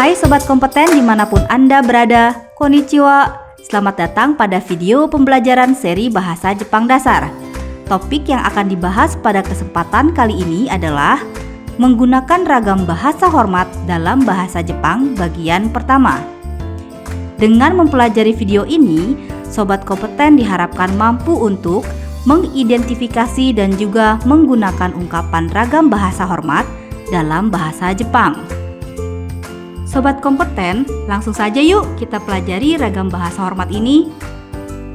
Hai Sobat Kompeten dimanapun Anda berada, konnichiwa. Selamat datang pada video pembelajaran seri Bahasa Jepang Dasar. Topik yang akan dibahas pada kesempatan kali ini adalah menggunakan ragam bahasa hormat dalam bahasa Jepang bagian pertama. Dengan mempelajari video ini, Sobat Kompeten diharapkan mampu untuk mengidentifikasi dan juga menggunakan ungkapan ragam bahasa hormat dalam bahasa Jepang. Sobat Kompeten, langsung saja yuk kita pelajari ragam bahasa hormat ini.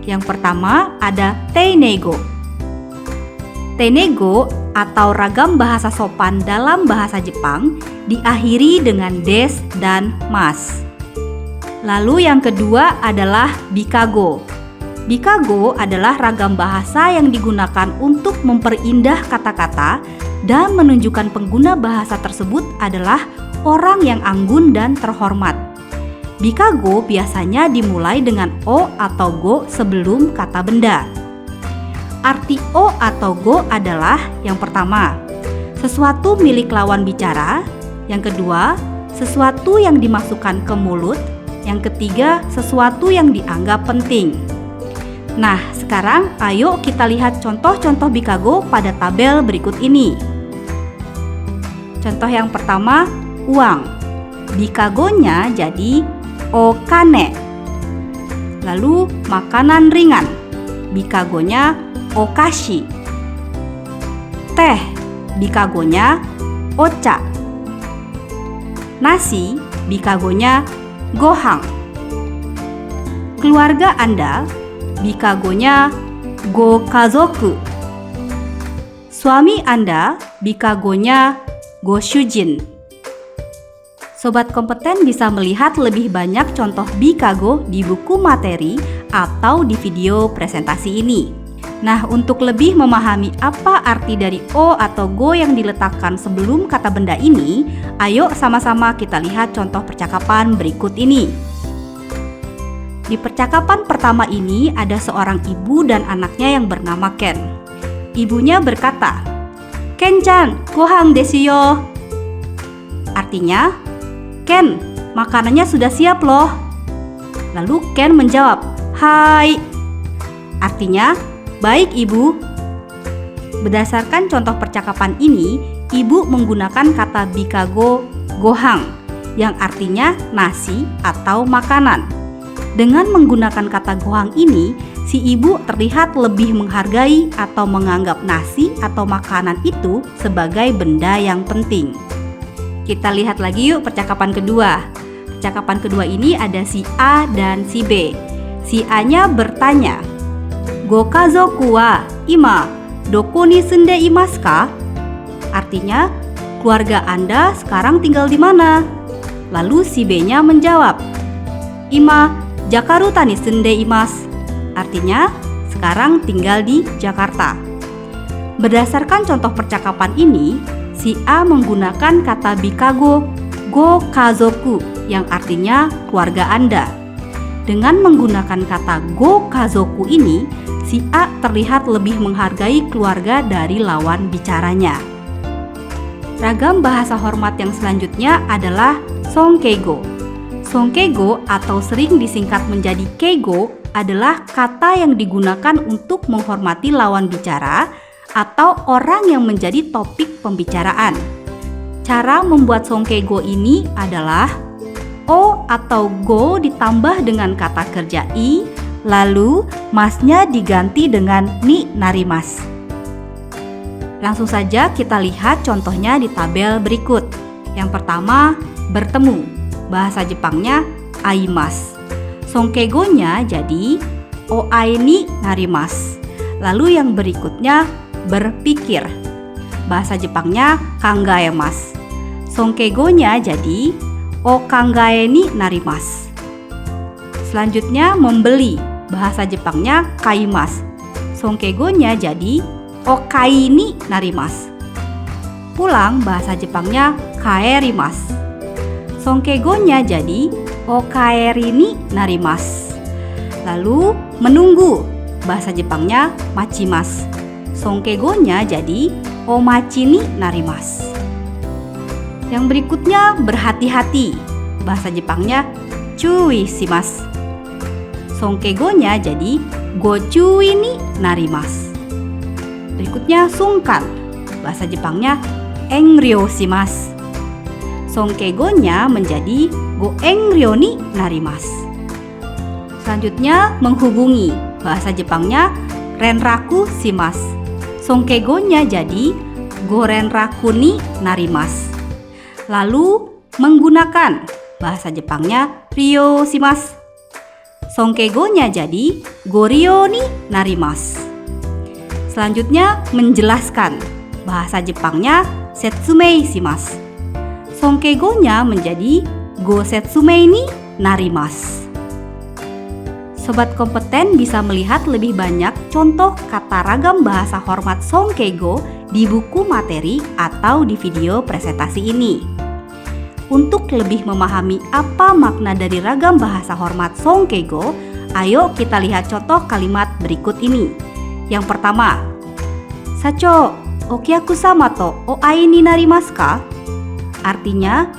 Yang pertama ada teinego. Teinego atau ragam bahasa sopan dalam bahasa Jepang diakhiri dengan des dan mas. Lalu yang kedua adalah bikago. Bikago adalah ragam bahasa yang digunakan untuk memperindah kata-kata dan menunjukkan pengguna bahasa tersebut adalah orang yang anggun dan terhormat. Bikago biasanya dimulai dengan o atau go sebelum kata benda. Arti o atau go adalah yang pertama, sesuatu milik lawan bicara. Yang kedua, sesuatu yang dimasukkan ke mulut. Yang ketiga, sesuatu yang dianggap penting. Nah, sekarang ayo kita lihat contoh-contoh bikago pada tabel berikut ini. Contoh yang pertama, uang. Bikagonya jadi okane. Lalu makanan ringan. Bikagonya okashi. Teh. Bikagonya ocha. Nasi. Bikagonya gohang. Keluarga Anda. Bikagonya gokazoku. Suami Anda. Bikagonya goshujin. Sobat Kompeten bisa melihat lebih banyak contoh bikago di buku materi atau di video presentasi ini. Nah, untuk lebih memahami apa arti dari o atau go yang diletakkan sebelum kata benda ini, ayo sama-sama kita lihat contoh percakapan berikut ini. Di percakapan pertama ini ada seorang ibu dan anaknya yang bernama Ken. Ibunya berkata, "Ken-chan, gohang desu yo." Artinya, "Ken, makanannya sudah siap loh." Lalu Ken menjawab, "Hai." Artinya, "Baik ibu." Berdasarkan contoh percakapan ini, ibu menggunakan kata bikago gohang yang artinya nasi atau makanan. Dengan menggunakan kata gohang ini, si ibu terlihat lebih menghargai atau menganggap nasi atau makanan itu sebagai benda yang penting. Kita lihat lagi yuk percakapan kedua. Percakapan kedua ini ada si A dan si B. Si A-nya bertanya, "Gokazoku wa ima doko ni sunde imasu ka?" Artinya, keluarga Anda sekarang tinggal di mana? Lalu si B-nya menjawab, "Ima Jakarta ni sunde imasu." Artinya, sekarang tinggal di Jakarta. Berdasarkan contoh percakapan ini, si A menggunakan kata bikago gokazoku yang artinya keluarga Anda. Dengan menggunakan kata gokazoku ini, si A terlihat lebih menghargai keluarga dari lawan bicaranya. Ragam bahasa hormat yang selanjutnya adalah songkeigo. Songkeigo atau sering disingkat menjadi keigo adalah kata yang digunakan untuk menghormati lawan bicara atau orang yang menjadi topik pembicaraan. Cara membuat songkeigo ini adalah o atau go ditambah dengan kata kerja i, lalu masnya diganti dengan ni narimas. Langsung saja kita lihat contohnya di tabel berikut. Yang pertama, bertemu. Bahasa Jepangnya aimasu. Songkeigo-nya jadi oai ni narimasu. Lalu yang berikutnya berpikir. Bahasa Jepangnya kangaemasu. Songkeigo-nya jadi o kangae ni narimasu. Selanjutnya membeli. Bahasa Jepangnya kaimasu. Songkeigo-nya jadi o kai ni narimasu. Pulang. Bahasa Jepangnya kaerimasu. Songkeigo-nya jadi o kaeri ni narimasu. Lalu menunggu. Bahasa Jepangnya machimasu. Songkeigo-nya jadi omachi ni narimasu. Yang berikutnya berhati-hati. bahasa Jepangnya cui shimasu. Songkego-nya jadi go cui ni narimasu. Berikutnya sungkan, bahasa Jepangnya enryo shimasu. Songkego-nya menjadi go enryo ni narimasu. Selanjutnya menghubungi, bahasa Jepangnya renraku shimasu. Songkego-nya jadi go renraku ni narimasu. Lalu menggunakan, bahasa Jepangnya ryo shimasu. Songkego-nya jadi go ryo ni narimasu. Selanjutnya menjelaskan, bahasa Jepangnya setsumei shimasu. Songkego-nya menjadi go setsumei ni narimasu. Sobat kompeten bisa melihat lebih banyak contoh kata ragam bahasa hormat songkego di buku materi atau di video presentasi ini. Untuk lebih memahami apa makna dari ragam bahasa hormat songkego, ayo kita lihat contoh kalimat berikut ini. Yang pertama, Sacho, okyaku-sama to oai ni narimasu ka? Artinya,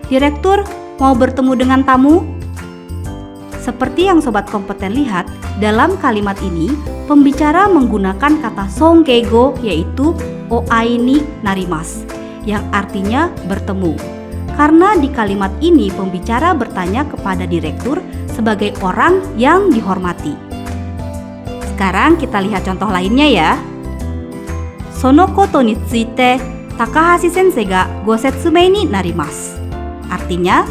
Direktur mau bertemu dengan tamu? Seperti yang sobat kompeten lihat, dalam kalimat ini pembicara menggunakan kata songkego yaitu oai ni narimasu yang artinya bertemu. Karena di kalimat ini pembicara bertanya kepada direktur sebagai orang yang dihormati. Sekarang kita lihat contoh lainnya ya. Sono koto ni tsuite Takahashi sensei ga go setsumei ni narimasu. Artinya,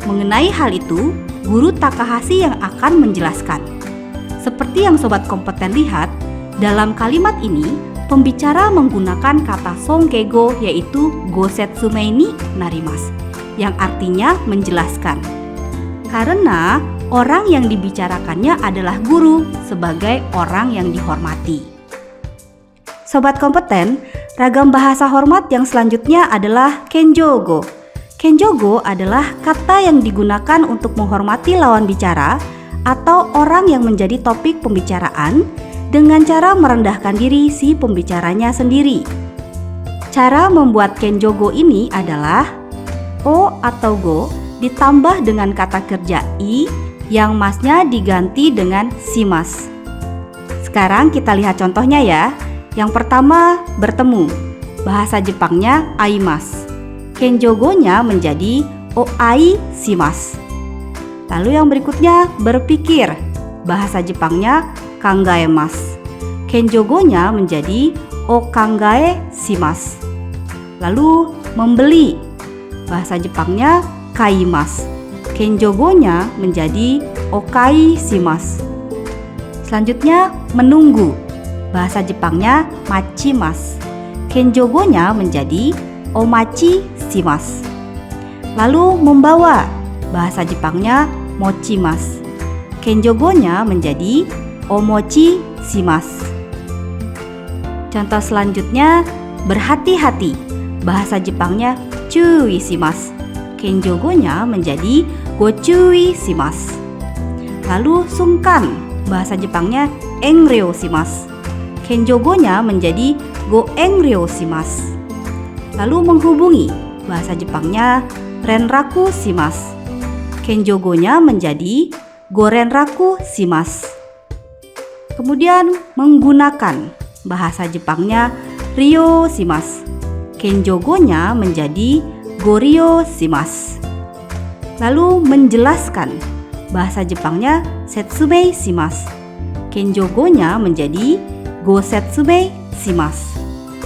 mengenai hal itu, guru Takahashi yang akan menjelaskan. Seperti yang sobat kompeten lihat, dalam kalimat ini pembicara menggunakan kata songkego yaitu go setsumei ni narimasu yang artinya menjelaskan. Karena orang yang dibicarakannya adalah guru sebagai orang yang dihormati. Sobat kompeten, ragam bahasa hormat yang selanjutnya adalah kenjogo. Kenjogo adalah kata yang digunakan untuk menghormati lawan bicara atau orang yang menjadi topik pembicaraan dengan cara merendahkan diri si pembicaranya sendiri. Cara membuat kenjogo ini adalah o atau go ditambah dengan kata kerja i yang masnya diganti dengan shimasu. Sekarang kita lihat contohnya ya. Yang pertama, bertemu. Bahasa Jepangnya aimasu. Kenjogo-nya menjadi oai shimasu. Lalu yang berikutnya, berpikir. Bahasa Jepangnya kangaemasu. Kenjogo-nya menjadi o kangae shimasu. Lalu membeli. Bahasa Jepangnya kaimasu. Kenjogo-nya menjadi okai shimasu. Selanjutnya menunggu. Bahasa Jepangnya machimasu. Kenjogo-nya menjadi omachi shimasu. Lalu membawa. Bahasa Jepangnya mochimasu. Kenjogo-nya menjadi omochi shimasu. Contoh selanjutnya berhati-hati. Bahasa Jepangnya cui shimasu. Kenjogo-nya menjadi gocui shimasu. Lalu sungkan. Bahasa Jepangnya enryo shimasu. Kenjogo-nya menjadi go enryo shimasu. Lalu menghubungi. Bahasa Jepangnya renraku shimasu. Kenjogo-nya menjadi go renraku shimasu. Kemudian menggunakan. Bahasa Jepangnya ryo shimasu. Kenjogo-nya menjadi goryo shimasu. Lalu menjelaskan. Bahasa Jepangnya setsumei shimasu. Kenjogo-nya menjadi go setsumei shimasu.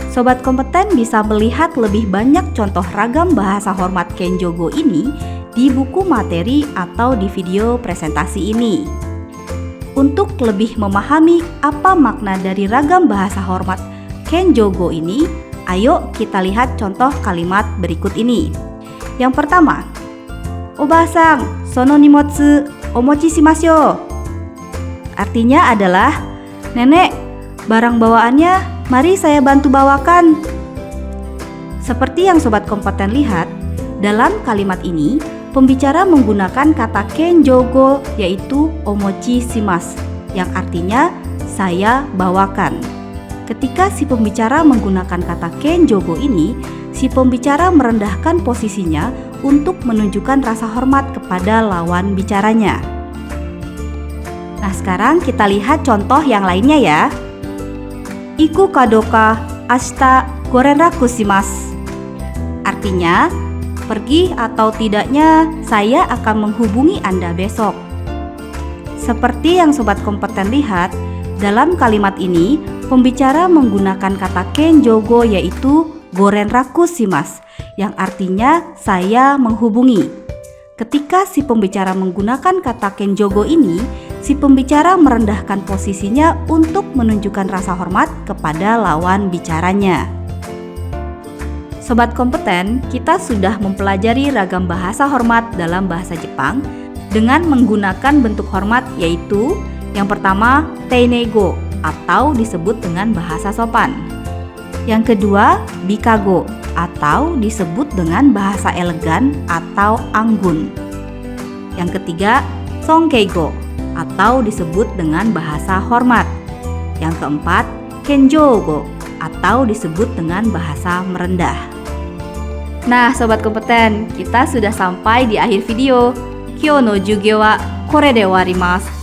Sobat kompeten bisa melihat lebih banyak contoh ragam bahasa hormat kenjogo ini di buku materi atau di video presentasi ini. Untuk lebih memahami apa makna dari ragam bahasa hormat kenjogo ini, ayo kita lihat contoh kalimat berikut ini. Yang pertama, Oba-san, sono nimotsu omochi shimasu yo. Artinya adalah, nenek, barang bawaannya mari saya bantu bawakan. Seperti yang sobat kompeten lihat, dalam kalimat ini pembicara menggunakan kata kenjogo yaitu omochi shimasu yang artinya saya bawakan. Ketika si pembicara menggunakan kata kenjogo ini, si pembicara merendahkan posisinya untuk menunjukkan rasa hormat kepada lawan bicaranya. Nah, sekarang kita lihat contoh yang lainnya ya. Iku kadoka ashita gorenraku shimasu. Artinya, pergi atau tidaknya saya akan menghubungi Anda besok. Seperti yang sobat kompeten lihat, dalam kalimat ini pembicara menggunakan kata kenjogo yaitu gorenraku shimasu yang artinya saya menghubungi. Ketika si pembicara menggunakan kata kenjogo ini, si pembicara merendahkan posisinya untuk menunjukkan rasa hormat kepada lawan bicaranya. Sobat kompeten, kita sudah mempelajari ragam bahasa hormat dalam bahasa Jepang dengan menggunakan bentuk hormat yaitu yang pertama teinego atau disebut dengan bahasa sopan. Yang kedua bikago atau disebut dengan bahasa elegan atau anggun. Yang ketiga songkeigo atau disebut dengan bahasa hormat. Yang keempat kenjogo atau disebut dengan bahasa merendah. Nah, sobat kompeten, kita sudah sampai di akhir video. Kyou no jugyo wa kore de owarimasu.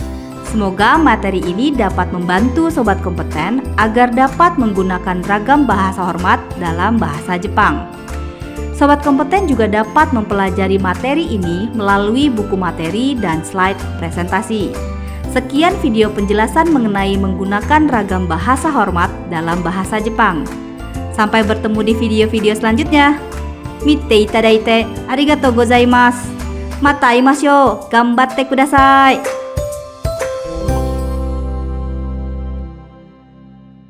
Semoga materi ini dapat membantu sobat kompeten agar dapat menggunakan ragam bahasa hormat dalam bahasa Jepang. Sobat kompeten juga dapat mempelajari materi ini melalui buku materi dan slide presentasi. Sekian video penjelasan mengenai menggunakan ragam bahasa hormat dalam bahasa Jepang. Sampai bertemu di video-video selanjutnya. Mitte itadaite arigatou gozaimasu. Mata aimashou. Gambatte kudasai.